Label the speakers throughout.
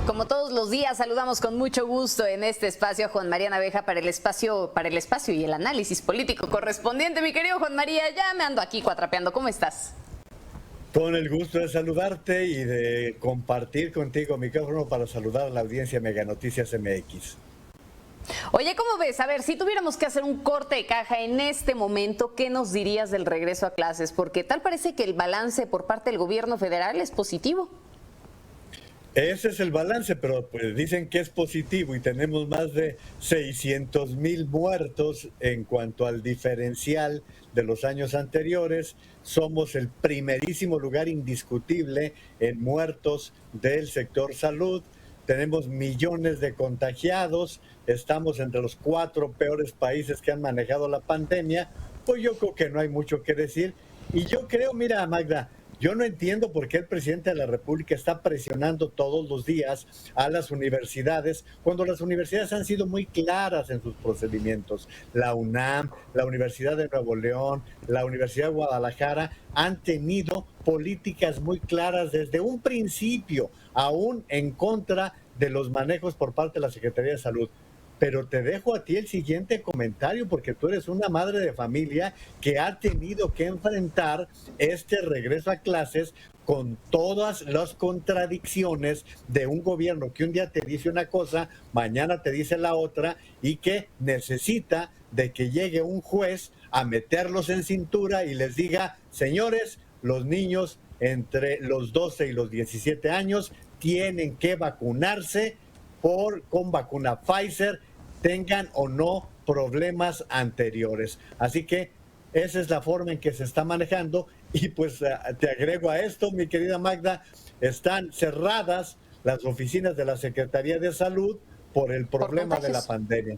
Speaker 1: Como todos los días, saludamos con mucho gusto en este espacio a Juan María Naveja para el espacio y el análisis político correspondiente. Mi querido Juan María, ya me ando aquí cuatrapeando. ¿Cómo estás?
Speaker 2: Con el gusto de saludarte y de compartir contigo micrófono para saludar a la audiencia Mega Noticias MX.
Speaker 1: Oye, ¿cómo ves? A ver, si tuviéramos que hacer un corte de caja en este momento, ¿qué nos dirías del regreso a clases? Porque tal parece que el balance por parte del gobierno federal es positivo.
Speaker 2: Ese es el balance, pero pues dicen que es positivo y tenemos más de 600,000 muertos en cuanto al diferencial de los años anteriores. Somos el primerísimo lugar indiscutible en muertos del sector salud. Tenemos millones de contagiados, estamos entre los 4 peores países que han manejado la pandemia. Pues yo creo que no hay mucho que decir. Y yo creo, mira, Magda, yo no entiendo por qué el presidente de la República está presionando todos los días a las universidades, cuando las universidades han sido muy claras en sus procedimientos. La UNAM, la Universidad de Nuevo León, la Universidad de Guadalajara han tenido políticas muy claras desde un principio, aún en contra de los manejos por parte de la Secretaría de Salud. Pero te dejo a ti el siguiente comentario, porque tú eres una madre de familia que ha tenido que enfrentar este regreso a clases con todas las contradicciones de un gobierno que un día te dice una cosa, mañana te dice la otra, y que necesita de que llegue un juez a meterlos en cintura y les diga: señores, los niños entre los 12 y los 17 años tienen que vacunarse con vacuna Pfizer, tengan o no problemas anteriores. Así que esa es la forma en que se está manejando. Y pues te agrego a esto, mi querida Magda, están cerradas las oficinas de la Secretaría de Salud por el problema de la pandemia.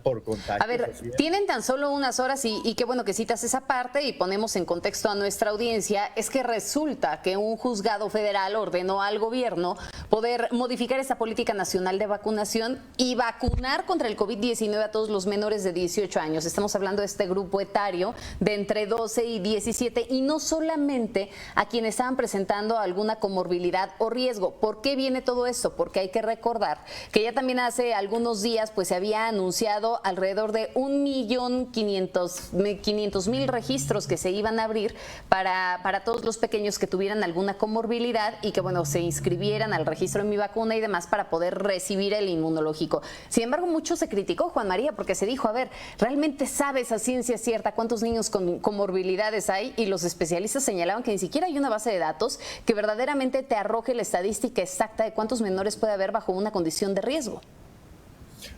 Speaker 2: Por contagios.
Speaker 1: A ver, tienen tan solo unas horas y qué bueno que citas esa parte y ponemos en contexto a nuestra audiencia. Es que resulta que un juzgado federal ordenó al gobierno poder modificar esta política nacional de vacunación y vacunar contra el COVID-19 a todos los menores de 18 años. Estamos hablando de este grupo etario de entre 12 y 17 y no solamente a quienes estaban presentando alguna comorbilidad o riesgo. ¿Por qué viene todo esto? Porque hay que recordar que ya también hace algunos días pues se había anunciado alrededor de 1.500.000 registros que se iban a abrir para todos los pequeños que tuvieran alguna comorbilidad y que bueno se inscribieran al registro de Mi Vacuna y demás para poder recibir el inmunológico. Sin embargo, mucho se criticó, Juan María, porque se dijo, a ver, ¿realmente sabes a ciencia cierta cuántos niños con comorbilidades hay? Y los especialistas señalaban que ni siquiera hay una base de datos que verdaderamente te arroje la estadística exacta de cuántos menores puede haber bajo una condición de riesgo.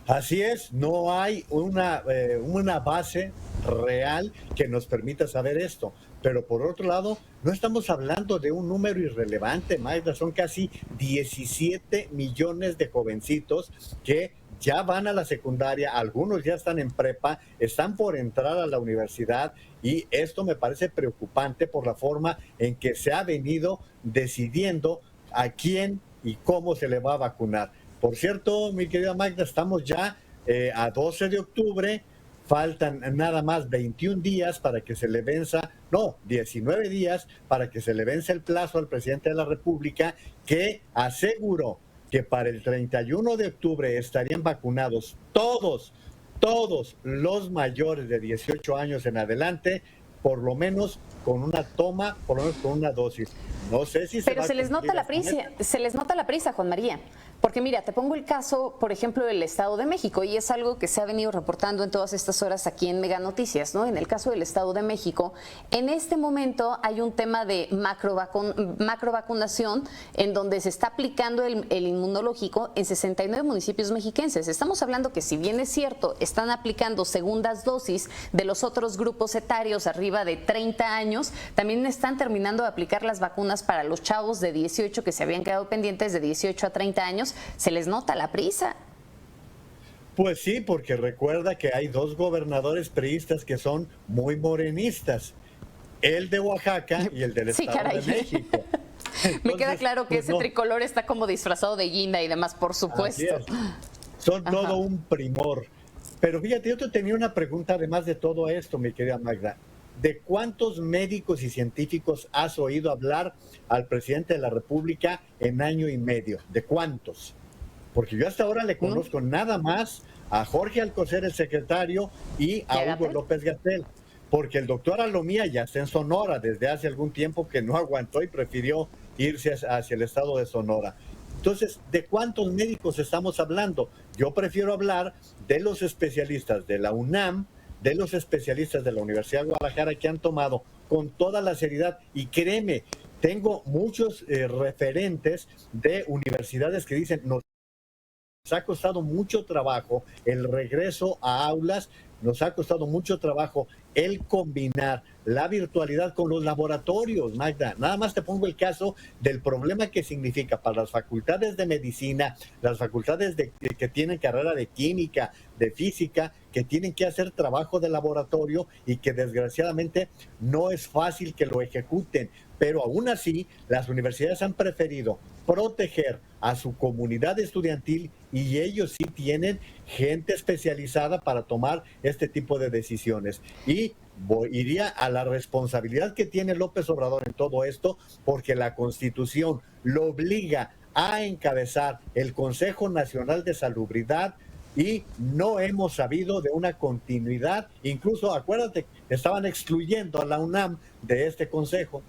Speaker 2: Así es, no hay una base real que nos permita saber esto. Pero por otro lado, no estamos hablando de un número irrelevante, Magda, son casi 17 millones de jovencitos que ya van a la secundaria, algunos ya están en prepa, están por entrar a la universidad, y esto me parece preocupante por la forma en que se ha venido decidiendo a quién y cómo se le va a vacunar. Por cierto, mi querida Magda, estamos ya a 12 de octubre, faltan nada más 21 días para que se le venza, no, 19 días para que se le vence el plazo al presidente de la República, que aseguró que para el 31 de octubre estarían vacunados todos los mayores de 18 años en adelante, por lo menos con una toma, por lo menos con una dosis. No sé si
Speaker 1: Pero se les nota la prisa, Juan María. Porque mira, te pongo el caso, por ejemplo, del Estado de México, y es algo que se ha venido reportando en todas estas horas aquí en Mega Noticias, ¿no? En el caso del Estado de México, en este momento hay un tema de macrovacunación en donde se está aplicando el inmunológico en 69 municipios mexiquenses. Estamos hablando que, si bien es cierto, están aplicando segundas dosis de los otros grupos etarios arriba de 30 años, también están terminando de aplicar las vacunas para los chavos de 18 que se habían quedado pendientes de 18 a 30 años. Se les nota la prisa.
Speaker 2: Pues sí, porque recuerda que hay 2 gobernadores priistas que son muy morenistas, el de Oaxaca y el del Estado de México. Entonces,
Speaker 1: me queda claro que ese tricolor está como disfrazado de guinda y demás, por supuesto.
Speaker 2: Son todo un primor. Pero fíjate, yo te tenía una pregunta además de todo esto, mi querida Magda. ¿De cuántos médicos y científicos has oído hablar al presidente de la República en año y medio? ¿De cuántos? porque yo hasta ahora le conozco nada más a Jorge Alcocer, el secretario, y a Hugo López-Gatell, porque el doctor Alomía ya está en Sonora desde hace algún tiempo que no aguantó y prefirió irse hacia el estado de Sonora. Entonces, ¿de cuántos médicos estamos hablando? Yo prefiero hablar de los especialistas de la UNAM, de los especialistas de la Universidad de Guadalajara que han tomado con toda la seriedad, y créeme, tengo muchos referentes de universidades que dicen, nos ha costado mucho trabajo el regreso a aulas, nos ha costado mucho trabajo el combinar la virtualidad con los laboratorios, Magda. Nada más te pongo el caso del problema que significa para las facultades de medicina, las facultades que tienen carrera de química, de física, que tienen que hacer trabajo de laboratorio y que desgraciadamente no es fácil que lo ejecuten. Pero aún así, las universidades han preferido proteger a su comunidad estudiantil, y ellos sí tienen gente especializada para tomar este tipo de decisiones. Y iría a la responsabilidad que tiene López Obrador en todo esto, porque la Constitución lo obliga a encabezar el Consejo Nacional de Salubridad, y no hemos sabido de una continuidad. Incluso, acuérdate, estaban excluyendo a la UNAM de este consejo.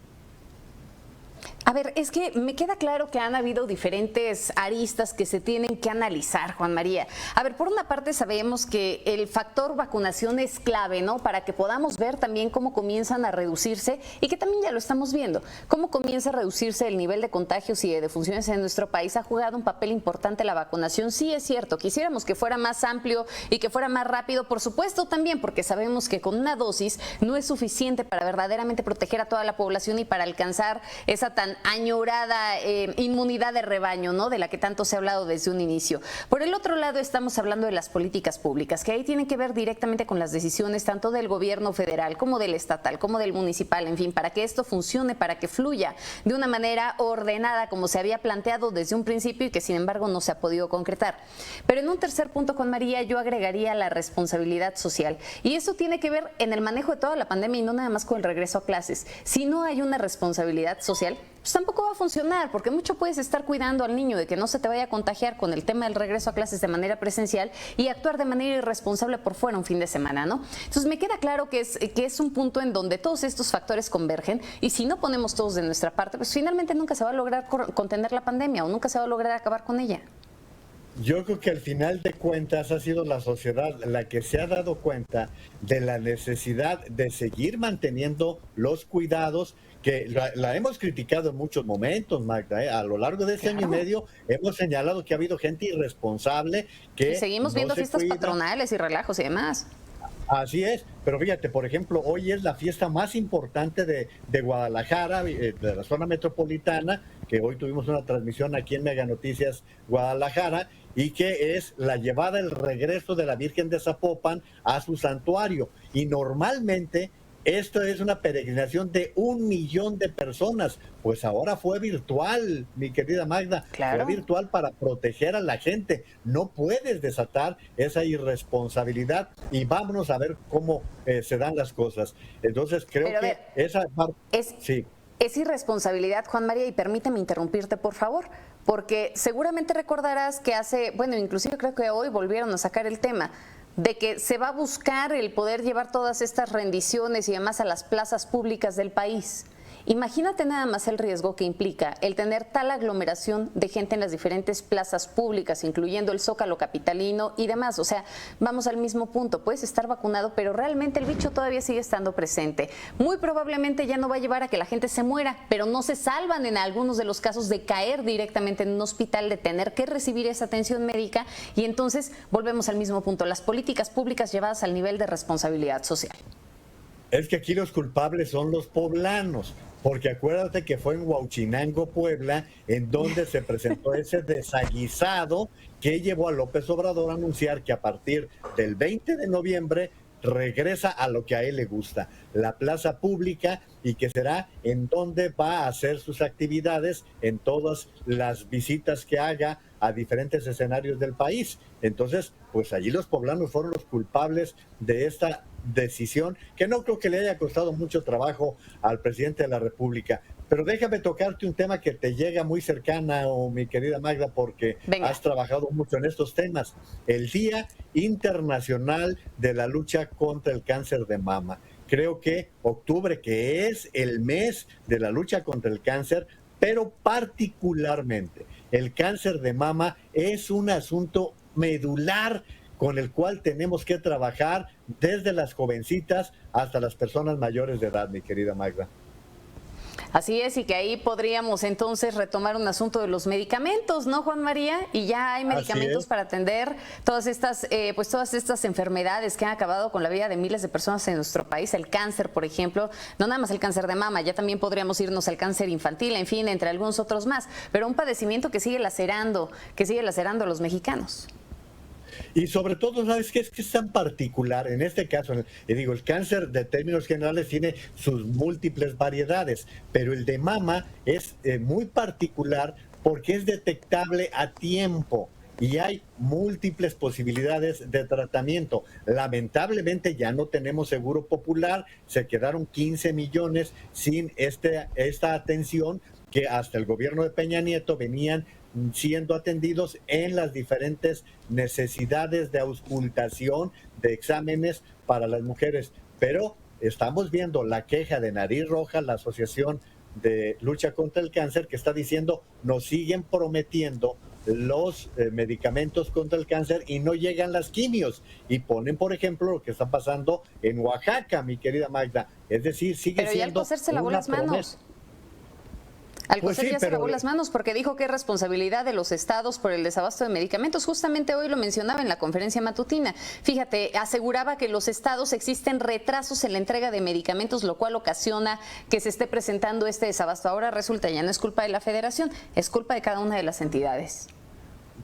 Speaker 1: A ver, es que me queda claro que han habido diferentes aristas que se tienen que analizar, Juan María. A ver, por una parte sabemos que el factor vacunación es clave, ¿no? Para que podamos ver también cómo comienzan a reducirse, y que también ya lo estamos viendo, cómo comienza a reducirse el nivel de contagios y de defunciones en nuestro país. Ha jugado un papel importante la vacunación. Sí, es cierto, quisiéramos que fuera más amplio y que fuera más rápido, por supuesto también, porque sabemos que con una dosis no es suficiente para verdaderamente proteger a toda la población y para alcanzar esa tan añorada inmunidad de rebaño, ¿no? De la que tanto se ha hablado desde un inicio. Por el otro lado, estamos hablando de las políticas públicas, que ahí tienen que ver directamente con las decisiones tanto del gobierno federal como del estatal, como del municipal, en fin, para que esto funcione, para que fluya de una manera ordenada como se había planteado desde un principio y que sin embargo no se ha podido concretar. Pero en un tercer punto, Juan María, yo agregaría la responsabilidad social, y eso tiene que ver en el manejo de toda la pandemia y no nada más con el regreso a clases. Si no hay una responsabilidad social, pues tampoco va a funcionar, porque mucho puedes estar cuidando al niño de que no se te vaya a contagiar con el tema del regreso a clases de manera presencial y actuar de manera irresponsable por fuera un fin de semana, ¿no? Entonces me queda claro que es un punto en donde todos estos factores convergen, y si no ponemos todos de nuestra parte, pues finalmente nunca se va a lograr contener la pandemia o nunca se va a lograr acabar con ella.
Speaker 2: Yo creo que al final de cuentas ha sido la sociedad la que se ha dado cuenta de la necesidad de seguir manteniendo los cuidados, que la hemos criticado en muchos momentos, Magda. A lo largo de este año y medio hemos señalado que ha habido gente irresponsable que
Speaker 1: y seguimos viendo fiestas patronales y relajos y demás.
Speaker 2: Así es, pero fíjate, por ejemplo, hoy es la fiesta más importante de Guadalajara, de la zona metropolitana, que hoy tuvimos una transmisión aquí en Mega Noticias Guadalajara, y que es la llevada, el regreso de la Virgen de Zapopan a su santuario. Y normalmente esto es una peregrinación de 1 millón de personas. Pues ahora fue virtual, mi querida Magda.
Speaker 1: Claro.
Speaker 2: Fue virtual para proteger a la gente. No puedes desatar esa irresponsabilidad, y vámonos a ver cómo se dan las cosas. Entonces creo que esa parte... Sí.
Speaker 1: Es irresponsabilidad, Juan María, y permíteme interrumpirte, por favor, porque seguramente recordarás que inclusive creo que hoy volvieron a sacar el tema de que se va a buscar el poder llevar todas estas rendiciones y demás a las plazas públicas del país. Imagínate nada más el riesgo que implica el tener tal aglomeración de gente en las diferentes plazas públicas, incluyendo el Zócalo capitalino y demás. O sea, vamos al mismo punto. Puedes estar vacunado, pero realmente el bicho todavía sigue estando presente. Muy probablemente ya no va a llevar a que la gente se muera, pero no se salvan en algunos de los casos de caer directamente en un hospital, de tener que recibir esa atención médica, y entonces volvemos al mismo punto. Las políticas públicas llevadas al nivel de responsabilidad social.
Speaker 2: Es que aquí los culpables son los poblanos, porque acuérdate que fue en Huauchinango, Puebla, en donde se presentó ese desaguisado que llevó a López Obrador a anunciar que a partir del 20 de noviembre regresa a lo que a él le gusta, la plaza pública, y que será en donde va a hacer sus actividades en todas las visitas que haga a diferentes escenarios del país. Entonces, pues allí los poblanos fueron los culpables de esta decisión, que no creo que le haya costado mucho trabajo al presidente de la República. Pero déjame tocarte un tema que te llega muy cercana, mi querida Magda, porque
Speaker 1: Venga.
Speaker 2: has trabajado mucho en estos temas. El Día Internacional de la Lucha contra el Cáncer de Mama. Creo que octubre, que es el mes de la lucha contra el cáncer, pero particularmente el cáncer de mama es un asunto medular con el cual tenemos que trabajar desde las jovencitas hasta las personas mayores de edad, mi querida Magda.
Speaker 1: Así es, y que ahí podríamos entonces retomar un asunto de los medicamentos, ¿no, Juan María? Y ya hay medicamentos para atender todas estas enfermedades que han acabado con la vida de miles de personas en nuestro país. El cáncer, por ejemplo, no nada más el cáncer de mama, ya también podríamos irnos al cáncer infantil, en fin, entre algunos otros más. Pero un padecimiento que sigue lacerando a los mexicanos.
Speaker 2: Y sobre todo, ¿sabes qué? Es que es tan particular, en este caso, el cáncer de términos generales tiene sus múltiples variedades, pero el de mama es muy particular porque es detectable a tiempo y hay múltiples posibilidades de tratamiento. Lamentablemente ya no tenemos seguro popular, se quedaron 15 millones sin esta atención que hasta el gobierno de Peña Nieto venían siendo atendidos en las diferentes necesidades de auscultación de exámenes para las mujeres. Pero estamos viendo la queja de Nariz Roja, la Asociación de Lucha contra el Cáncer, que está diciendo nos siguen prometiendo los medicamentos contra el cáncer y no llegan las quimios. Y ponen, por ejemplo, lo que está pasando en Oaxaca, mi querida Magda. Es decir, sigue
Speaker 1: Pero
Speaker 2: siendo
Speaker 1: ya al coser se lavó las manos. Al coser ya se lavó las manos porque dijo que es responsabilidad de los estados por el desabasto de medicamentos. Justamente hoy lo mencionaba en la conferencia matutina. Fíjate, aseguraba que en los estados existen retrasos en la entrega de medicamentos, lo cual ocasiona que se esté presentando este desabasto. Ahora resulta ya no es culpa de la federación, es culpa de cada una de las entidades.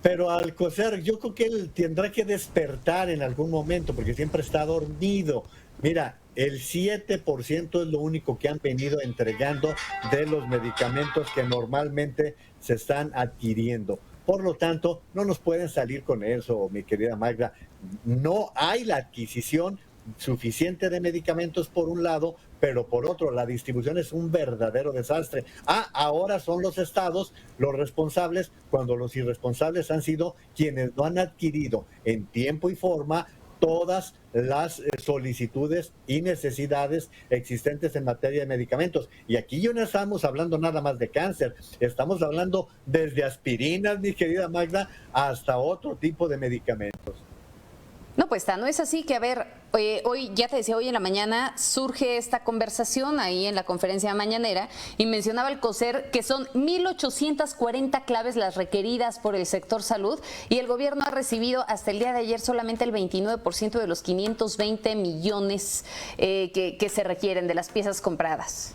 Speaker 2: Pero Alcocer, yo creo que él tendrá que despertar en algún momento porque siempre está dormido. Mira, el 7% es lo único que han venido entregando de los medicamentos que normalmente se están adquiriendo. Por lo tanto, no nos pueden salir con eso, mi querida Magda. No hay la adquisición suficiente de medicamentos por un lado, pero por otro, la distribución es un verdadero desastre. Ahora son los estados los responsables, cuando los irresponsables han sido quienes no han adquirido en tiempo y forma todas las solicitudes y necesidades existentes en materia de medicamentos. Y aquí yo no estamos hablando nada más de cáncer, estamos hablando desde aspirinas, mi querida Magda, hasta otro tipo de medicamentos.
Speaker 1: No, pues no es así que, a ver, hoy, ya te decía, hoy en la mañana surge esta conversación ahí en la conferencia mañanera y mencionaba el COSER que son 1,840 claves las requeridas por el sector salud y el gobierno ha recibido hasta el día de ayer solamente el 29% de los 520 millones que se requieren de las piezas compradas.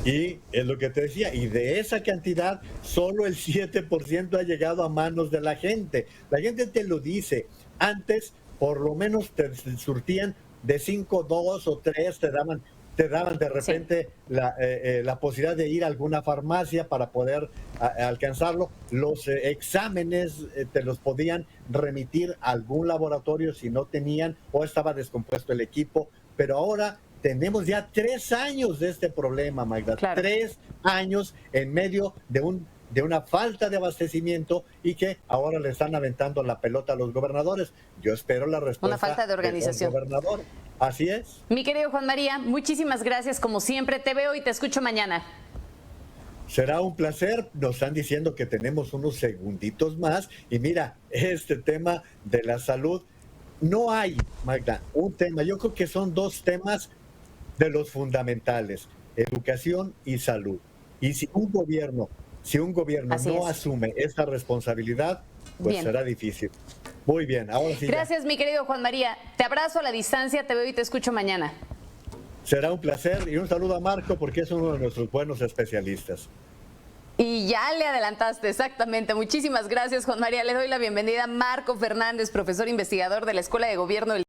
Speaker 2: Y es lo que te decía, y de esa cantidad, solo el 7% ha llegado a manos de la gente. La gente te lo dice. Antes, por lo menos te surtían de 5, 2 o 3, te daban de repente sí, la posibilidad de ir a alguna farmacia para poder alcanzarlo. Los exámenes te los podían remitir a algún laboratorio si no tenían o estaba descompuesto el equipo. Pero ahora tenemos ya 3 años de este problema, Magda. Claro. 3 años en medio de una falta de abastecimiento y que ahora le están aventando la pelota a los gobernadores. Yo espero la respuesta.
Speaker 1: Una falta de organización.
Speaker 2: Del gobernador. Así es.
Speaker 1: Mi querido Juan María, muchísimas gracias. Como siempre, te veo y te escucho mañana.
Speaker 2: Será un placer. Nos están diciendo que tenemos unos segunditos más. Y mira, este tema de la salud, no hay, Magda, un tema. Yo creo que son 2 temas de los fundamentales: educación y salud. Y si un gobierno no asume esta responsabilidad, pues bien, será difícil. Muy bien, ahora sí.
Speaker 1: Gracias, mi querido Juan María. Te abrazo a la distancia, te veo y te escucho mañana.
Speaker 2: Será un placer y un saludo a Marco porque es uno de nuestros buenos especialistas.
Speaker 1: Y ya le adelantaste, exactamente. Muchísimas gracias, Juan María. Le doy la bienvenida a Marco Fernández, profesor investigador de la Escuela de Gobierno del